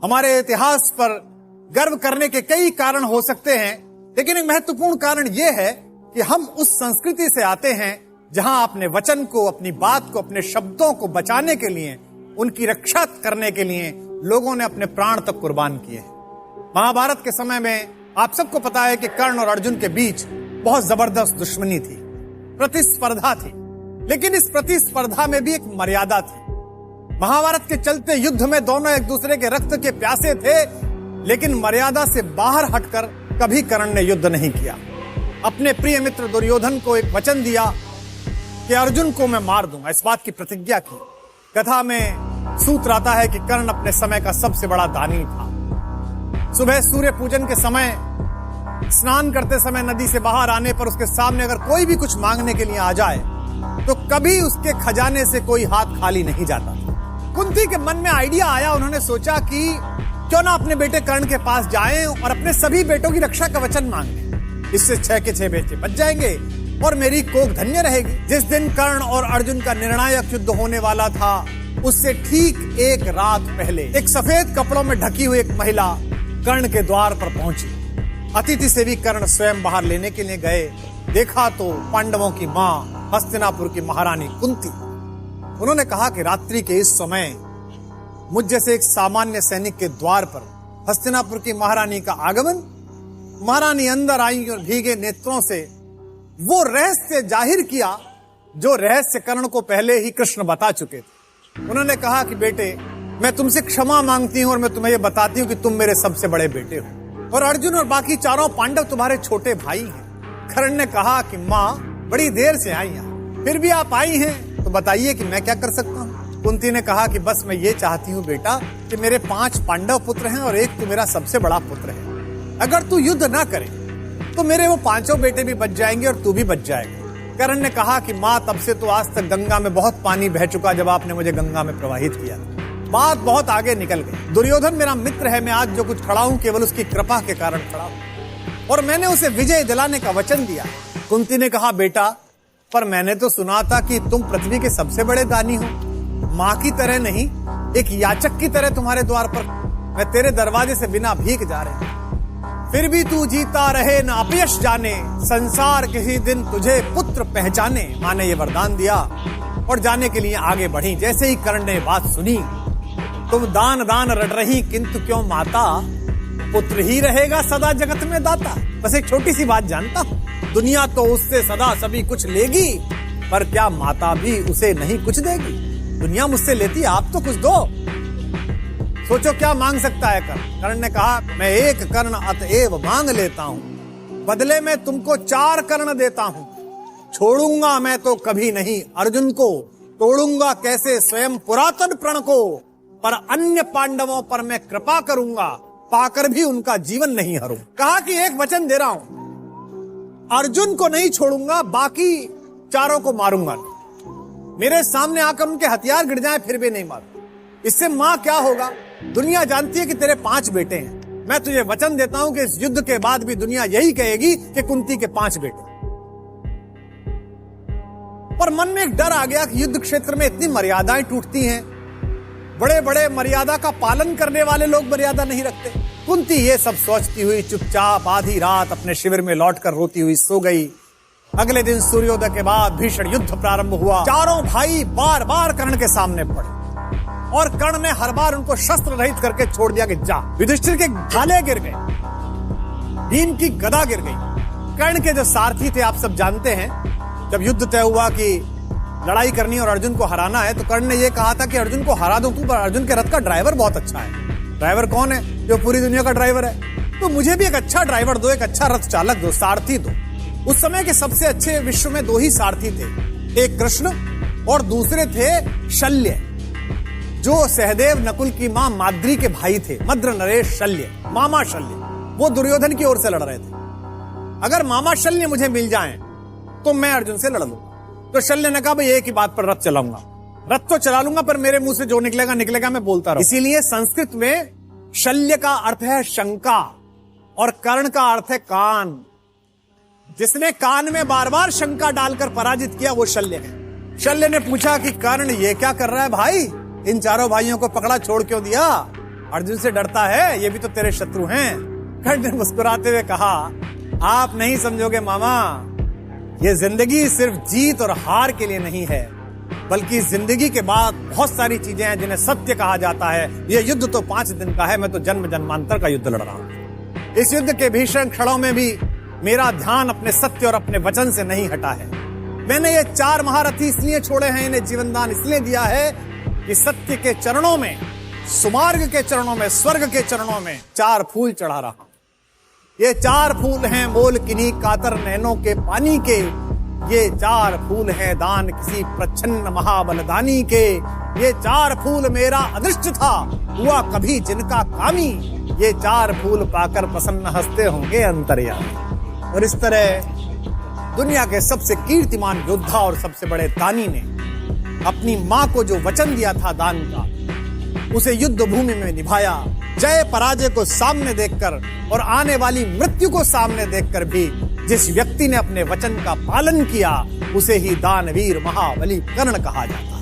हमारे इतिहास पर गर्व करने के कई कारण हो सकते हैं, लेकिन एक महत्वपूर्ण कारण यह है कि हम उस संस्कृति से आते हैं जहां अपने वचन को, अपनी बात को, अपने शब्दों को बचाने के लिए, उनकी रक्षा करने के लिए लोगों ने अपने प्राण तक कुर्बान किए हैं। महाभारत के समय में आप सबको पता है कि कर्ण और अर्जुन के बीच बहुत जबरदस्त दुश्मनी थी, प्रतिस्पर्धा थी, लेकिन इस प्रतिस्पर्धा में भी एक मर्यादा थी। महाभारत के चलते युद्ध में दोनों एक दूसरे के रक्त के प्यासे थे, लेकिन मर्यादा से बाहर हटकर कभी कर्ण ने युद्ध नहीं किया। अपने प्रिय मित्र दुर्योधन को एक वचन दिया कि अर्जुन को मैं मार दूंगा, इस बात की प्रतिज्ञा की। कथा में सूत्र आता है कि कर्ण अपने समय का सबसे बड़ा दानी था। सुबह सूर्य पूजन के समय स्नान करते समय नदी से बाहर आने पर उसके सामने अगर कोई भी कुछ मांगने के लिए आ जाए तो कभी उसके खजाने से कोई हाथ खाली नहीं जाता। कुंती के मन में आइडिया आया, उन्होंने सोचा कि क्यों ना अपने बेटे कर्ण के पास जाएं और अपने सभी बेटों की रक्षा का वचन मांग लें। इससे 6 के 6 बेटे बच जाएंगे और मेरी कोख धन्य रहेगी। जिस दिन कर्ण और अर्जुन का निर्णायक युद्ध होने वाला था, उससे ठीक एक रात पहले एक सफेद कपड़ों में ढकी हुई एक महिला कर्ण के द्वार पर पहुंची। अतिथि से भी कर्ण स्वयं बाहर लेने के लिए गए। देखा तो पांडवों की मां, हस्तिनापुर की महारानी कुंती। उन्होंने कहा कि रात्रि के इस समय मुझ जैसे एक सामान्य सैनिक के द्वार पर हस्तिनापुर की महारानी का आगमन। महारानी अंदर आई और भीगे नेत्रों से वो रहस्य जाहिर किया जो रहस्य कर्ण को पहले ही कृष्ण बता चुके थे। उन्होंने कहा कि बेटे, मैं तुमसे क्षमा मांगती हूं और मैं तुम्हें यह बताती हूं कि तुम मेरे सबसे बड़े बेटे हो और अर्जुन और बाकी चारों पांडव तुम्हारे छोटे भाई हैं। कर्ण ने कहा कि माँ, बड़ी देर से आई हैं, फिर भी आप आई हैं तो बताइए कि मैं क्या कर सकता हूँ। कुंती ने कहा कि बस मैं ये चाहती हूँ बेटा कि मेरे 5 पांडव पुत्र हैं और एक तू मेरा सबसे बड़ा पुत्र है। अगर तू युद्ध ना करे तो मेरे वो 5 बेटे भी बच जाएंगे और तू भी बच जाएगा। कर्ण ने कहा कि माँ, तब से तो आज तक गंगा में बहुत पानी बह चुका जब आपने मुझे गंगा में प्रवाहित किया। बात बहुत आगे निकल गई। दुर्योधन मेरा मित्र है, मैं आज जो कुछ खड़ा हूं केवल उसकी कृपा के कारण खड़ा हूं और मैंने उसे विजय दिलाने का वचन दिया। कुंती ने कहा बेटा, पर मैंने तो सुना था कि तुम पृथ्वी के सबसे बड़े दानी हो। माँ की तरह नहीं, एक याचक की तरह तुम्हारे द्वार पर मैं तेरे दरवाजे से बिना भीख जा रहे हैं। फिर भी तू जीता रहे न अपयश जाने, संसार किसी दिन तुझे पुत्र पहचाने। माँ ने ये वरदान दिया और जाने के लिए आगे बढ़ी। जैसे ही कर्ण ने बात सुनी, तुम दान दान रट रही किंतु क्यों माता, पुत्र ही रहेगा सदा जगत में दाता। बस एक छोटी सी बात जानता हूं, दुनिया तो उससे सदा सभी कुछ लेगी, पर क्या माता भी उसे नहीं कुछ देगी। दुनिया मुझसे लेती, आप तो कुछ दो। सोचो क्या मांग सकता है कर्ण। कर्ण ने कहा, मैं एक कर्ण अतएव मांग लेता हूं, बदले में तुमको 4 कर्ण देता हूं। छोड़ूंगा मैं तो कभी नहीं अर्जुन को, तोड़ूंगा कैसे स्वयं पुरातन प्रण को, पर अन्य पांडवों पर मैं कृपा करूंगा, पाकर भी उनका जीवन नहीं हरूं। कहा कि एक वचन दे रहा हूं, अर्जुन को नहीं छोड़ूंगा, बाकी 4 को मारूंगा। मेरे सामने आकर उनके हथियार गिर जाएं फिर भी नहीं मारूं। इससे मां क्या होगा? दुनिया जानती है कि तेरे 5 बेटे हैं। मैं तुझे वचन देता हूं कि इस युद्ध के बाद भी दुनिया यही कहेगी कि कुंती के 5 बेटे। पर मन में एक डर आ गया कि युद्ध क्षेत्र में इतनी मर्यादाएं टूटती हैं, बड़े बड़े मर्यादा का पालन करने वाले लोग मर्यादा नहीं रखते। कुंती ये सब सोचती हुई चुपचाप आधी रात अपने शिविर में लौटकर रोती हुई सो गई। अगले दिन सूर्योदय के बाद भीषण युद्ध प्रारंभ हुआ। चारों भाई बार बार कर्ण के सामने पड़े और कर्ण ने हर बार उनको शस्त्र रहित करके छोड़ दिया कि जा। युधिष्ठिर के भाले गिर गए, भीम की गदा गिर गई। कर्ण के जो सारथी थे आप सब जानते हैं, जब युद्ध तय हुआ कि लड़ाई करनी और अर्जुन को हराना है, तो कर्ण ने यह कहा था कि अर्जुन को हरा दूं तू, पर अर्जुन के रथ का ड्राइवर बहुत अच्छा है। ड्राइवर कौन है? जो पूरी दुनिया का ड्राइवर है। तो मुझे भी एक अच्छा ड्राइवर दो, एक अच्छा रथ चालक दो, सारथी दो। उस समय के सबसे अच्छे विश्व में 2 ही सारथी थे, एक कृष्ण और दूसरे थे शल्य, जो सहदेव नकुल की मां माद्री के भाई थे। मद्र नरेश शल्य, मामा शल्य, वो दुर्योधन की ओर से लड़ रहे थे। अगर मामा शल्य मुझे मिल जाएं तो मैं अर्जुन से लड़ लूंगा। तो शल्य ने कहा, भाई एक ही बात पर रथ चलाऊंगा, रथ तो चला लूंगा, पर मेरे मुंह से जो निकलेगा निकलेगा, मैं बोलता रहूं। इसीलिए संस्कृत में शल्य का अर्थ है शंका और कर्ण का अर्थ है कान। जिसने कान में बार बार शंका डालकर पराजित किया वो शल्य है। शल्य ने पूछा कि कर्ण ये क्या कर रहा है भाई, इन चारों भाइयों को पकड़ा छोड़ क्यों दिया? अर्जुन से डरता है, ये भी तो तेरे शत्रु हैं। कर्ण ने मुस्कुराते हुए कहा, आप नहीं समझोगे मामा, ये जिंदगी सिर्फ जीत और हार के लिए नहीं है, बल्कि जिंदगी के बाद बहुत सारी चीजें हैं जिन्हें सत्य कहा जाता है। ये युद्ध तो 5 दिन का है, मैं तो जन्म जन्मांतर का युद्ध लड़ रहा हूं। इस युद्ध के भीषण क्षणों में भी मेरा ध्यान अपने सत्य और अपने वचन से नहीं हटा है। मैंने ये 4 महारथी इसलिए छोड़े हैं, इन्हें जीवनदान इसलिए दिया है कि सत्य के चरणों में, सुमार्ग के चरणों में, स्वर्ग के चरणों में 4 फूल चढ़ा रहा हूं। ये 4 फूल हैं मोल किन्हीं कातर नैनों के पानी के, ये 4 फूल हैं दान किसी प्रच्छन्न महाबलदानी के, ये 4 फूल मेरा अदृष्ट था हुआ कभी जिनका कामी, ये 4 फूल पाकर प्रसन्न हंसते होंगे अंतर्यामी। और इस तरह दुनिया के सबसे कीर्तिमान योद्धा और सबसे बड़े दानी ने अपनी मां को जो वचन दिया था दान का, उसे युद्ध भूमि में निभाया। जय पराजय को सामने देखकर और आने वाली मृत्यु को सामने देखकर भी जिस व्यक्ति ने अपने वचन का पालन किया, उसे ही दानवीर महाबली कर्ण कहा जाता है।